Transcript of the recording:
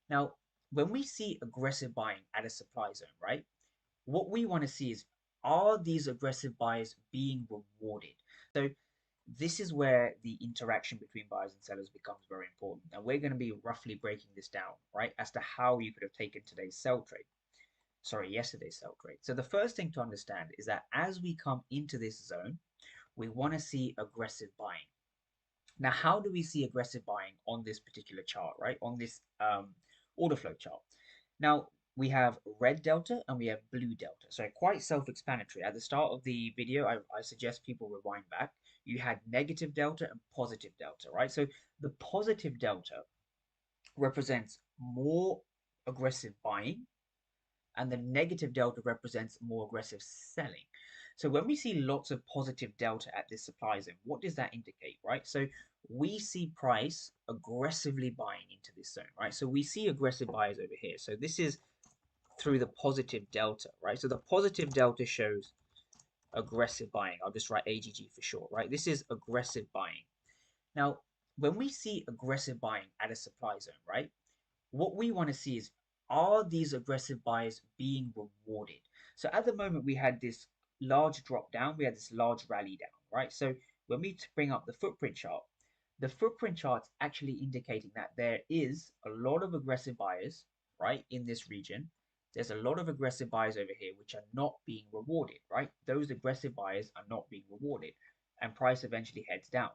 Now, when we see aggressive buying at a supply zone, right? What we want to see is, are these aggressive buyers being rewarded? So this is where the interaction between buyers and sellers becomes very important. And we're going to be roughly breaking this down, right, as to how you could have taken today's sell trade. Sorry, yesterday's sell trade. So the first thing to understand is that as we come into this zone, we want to see aggressive buying. Now, how do we see aggressive buying on this particular chart, right? On this order flow chart. Now, we have red delta and we have blue delta. So quite self-explanatory. At the start of the video, I suggest people rewind back. You had negative delta and positive delta, right? So the positive delta represents more aggressive buying and the negative delta represents more aggressive selling. So when we see lots of positive delta at this supply zone, what does that indicate, right? So we see price aggressively buying into this zone, right? So we see aggressive buyers over here. So this is through the positive delta, right? So the positive delta shows aggressive buying. I'll just write AGG for short, right? This is aggressive buying. Now, when we see aggressive buying at a supply zone, right? What we want to see is, are these aggressive buyers being rewarded? So at the moment, we had this large drop down, we had this large rally down, right? So when we bring up the footprint chart's actually indicating that there is a lot of aggressive buyers, right, in this region. There's a lot of aggressive buyers over here which are not being rewarded, right? Those aggressive buyers are not being rewarded, and price eventually heads down.